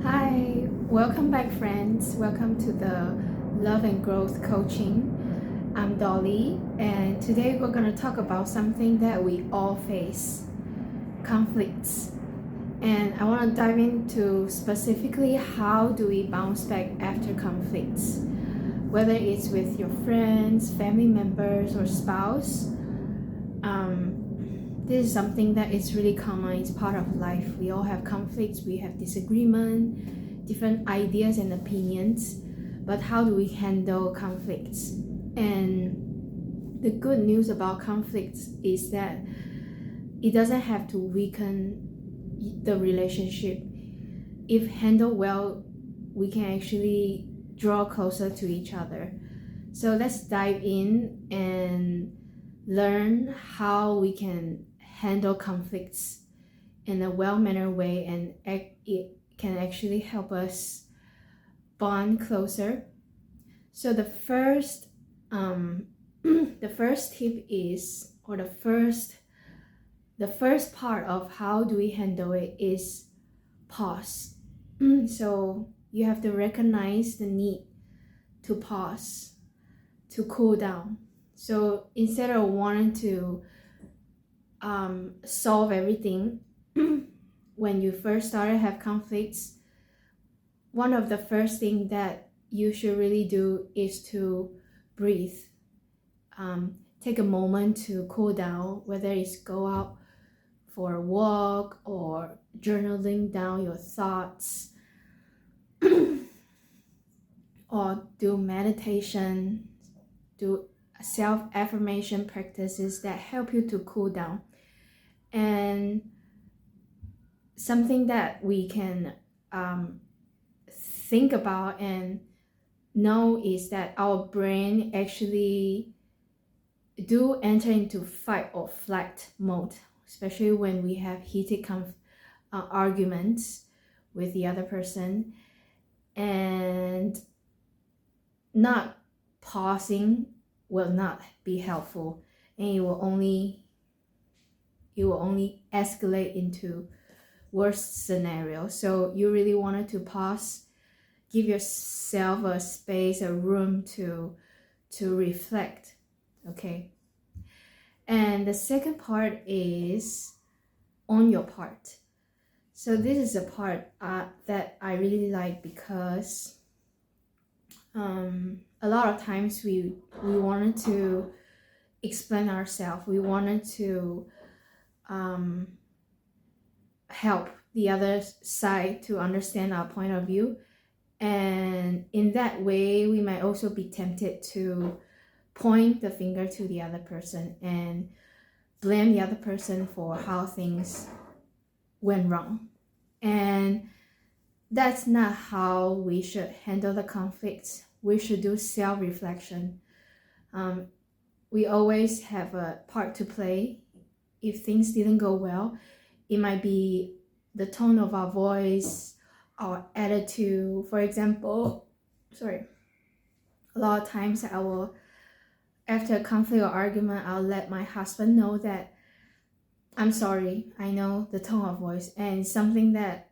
Hi, welcome back, friends. Welcome to the Love and Growth Coaching. I'm Dolly, and today we're going to talk about something that we all face, conflicts. And I want to dive into specifically how do we bounce back after conflicts, whether it's with your friends, family members, or spouse. This is something that is really common. It's part of life. We all have conflicts. We have disagreement, different ideas and opinions. But how do we handle conflicts? And the good news about conflicts is that it doesn't have to weaken the relationship. If handled well, we can actually draw closer to each other. So let's dive in and learn how we can handle conflicts in a well-mannered way, and it can actually help us bond closer. So the first tip is, or the first part of how do we handle it is pause. So you have to recognize the need to pause, to cool down. So instead of wanting to solve everything when you first started have conflicts, one of the first things that you should really do is to breathe. Take a moment to cool down, whether it's go out for a walk or journaling down your thoughts or do meditation, do self-affirmation practices that help you to cool down. And something that we can think about and know is that our brain actually do enter into fight or flight mode, especially when we have heated arguments with the other person, and not pausing will not be helpful, and it will only escalate into worse scenario. So you really wanted to pause, give yourself a space, a room to reflect. Okay. And the second part is on your part. So this is a part that I really like, because a lot of times we wanted to explain ourselves. We wanted to help the other side to understand our point of view, and in that way we might also be tempted to point the finger to the other person and blame the other person for how things went wrong. And that's not how we should handle the conflicts. We should do self-reflection. We always have a part to play. If things didn't go well, it might be the tone of our voice, our attitude. For example, a lot of times after a conflict or argument, I'll let my husband know that I'm sorry. I know the tone of voice, and it's something that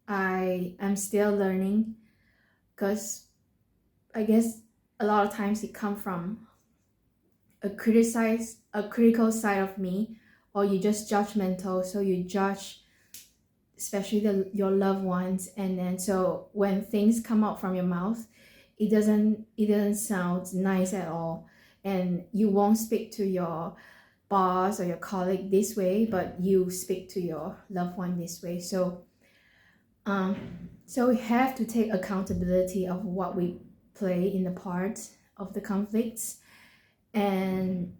I am still learning, because I guess a lot of times it comes from a critical side of me, or you just judgmental, so you judge especially your loved ones, and then so when things come out from your mouth, it doesn't sound nice at all, and you won't speak to your boss or your colleague this way, but you speak to your loved one this way. So we have to take accountability of what we play in the part of the conflicts, and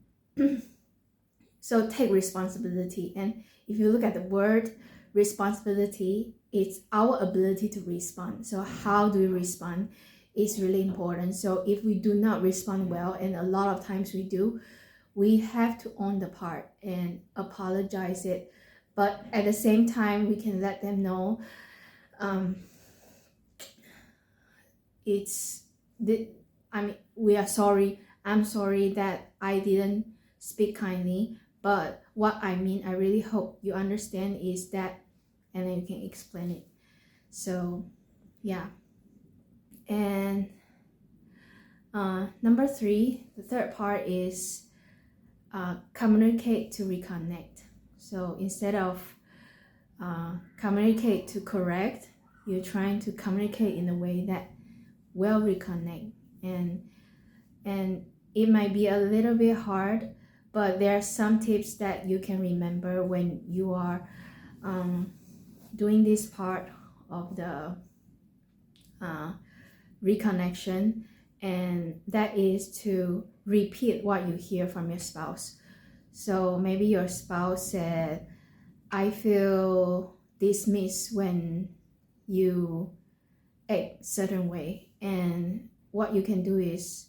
so take responsibility. And if you look at the word responsibility, it's our ability to respond. So how do we respond is really important. So if we do not respond well, and a lot of times we do, we have to own the part and apologize it. But at the same time, we can let them know we are sorry. I'm sorry that I didn't speak kindly, but what I mean, I really hope you understand is that, and then you can explain it. So Yeah. And number 3, the third part is communicate to reconnect. So instead of communicate to correct, you're trying to communicate in a way that will reconnect. And it might be a little bit hard, but there are some tips that you can remember when you are doing this part of the reconnection, and that is to repeat what you hear from your spouse. So maybe your spouse said, I feel dismissed when you act certain way, and what you can do is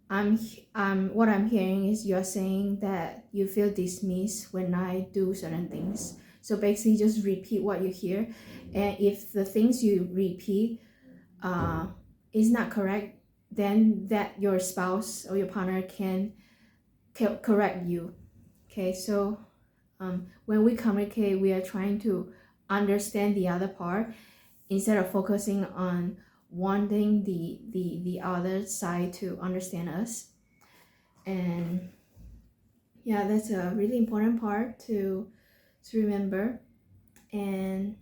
what I'm hearing is you're saying that you feel dismissed when I do certain things. So basically just repeat what you hear, and if the things you repeat is not correct, then that your spouse or your partner can correct you. Okay, so when we communicate, we are trying to understand the other part instead of focusing on wanting the other side to understand us. And yeah, that's a really important part to remember. And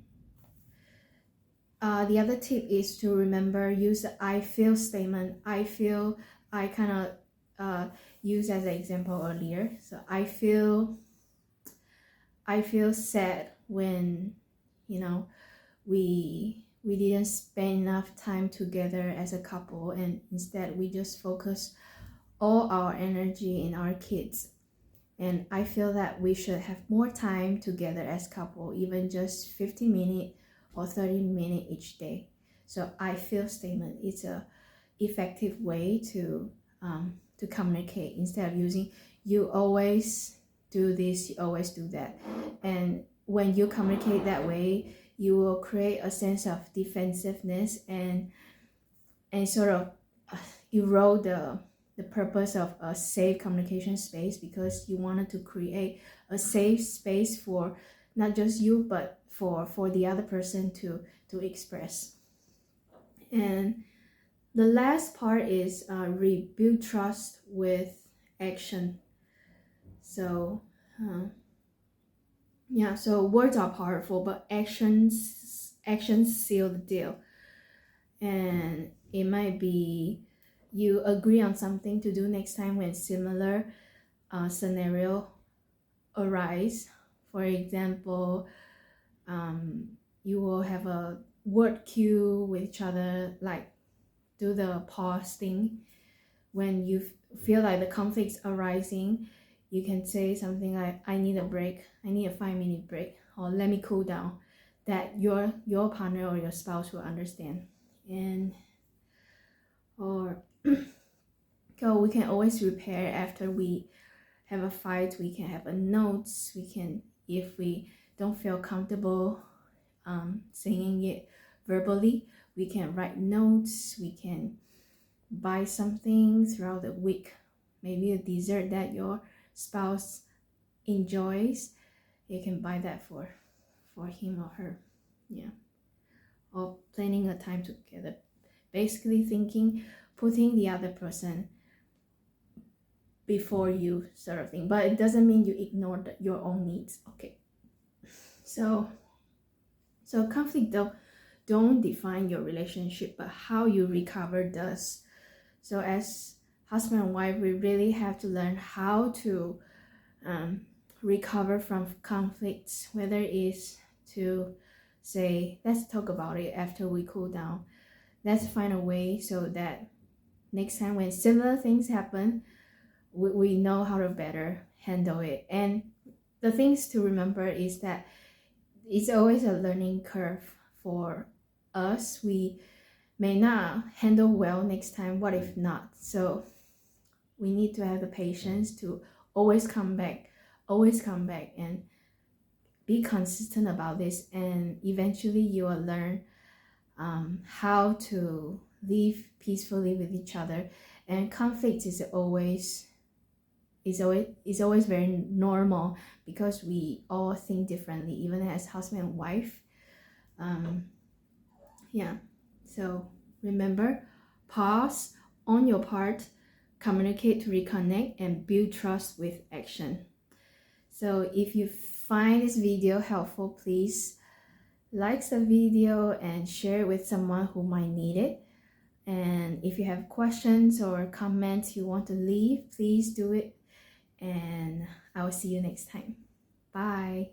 the other tip is to remember, use the I feel statement. I feel, I kind of used as an example earlier. So I feel sad when, you know, we didn't spend enough time together as a couple, and instead we just focus all our energy in our kids. And I feel that we should have more time together as couple, even just 50 minutes or 30 minutes each day. So I feel statement, it's a effective way to communicate, instead of using you always do this, you always do that. And when you communicate that way, you will create a sense of defensiveness and sort of erode the purpose of a safe communication space, because you wanted to create a safe space for not just you, but for the other person to express. And the last part is rebuild trust with action. So yeah, so words are powerful, but actions seal the deal. And it might be you agree on something to do next time when similar scenario arise. For example, you will have a word cue with each other, like do the pause thing. When you feel like the conflict's arising, you can say something like, I need a break, I need a 5-minute break, or let me cool down, that your partner or your spouse will understand. And or so we can always repair after we have a fight. We can have a notes, we can, if we don't feel comfortable saying it verbally, we can write notes, we can buy something throughout the week, maybe a dessert that your spouse enjoys, you can buy that for him or her. Yeah, or planning a time together, basically putting the other person before you, sort of thing. But it doesn't mean you ignore your own needs. Okay, so conflict don't define your relationship, but how you recover does. So as husband and wife, we really have to learn how to recover from conflicts, whether it is to say, let's talk about it after we cool down. Let's find a way so that next time when similar things happen, we know how to better handle it. And the things to remember is that it's always a learning curve for us. We may not handle well next time. What if not? So we need to have the patience to always come back and be consistent about this, and eventually you will learn how to live peacefully with each other. And conflict is always very normal, because we all think differently, even as husband and wife. Yeah, So remember, pause on your part, communicate to reconnect, and build trust with action. So if you find this video helpful, please like the video and share it with someone who might need it. And if you have questions or comments you want to leave, please do it. And I will see you next time. Bye.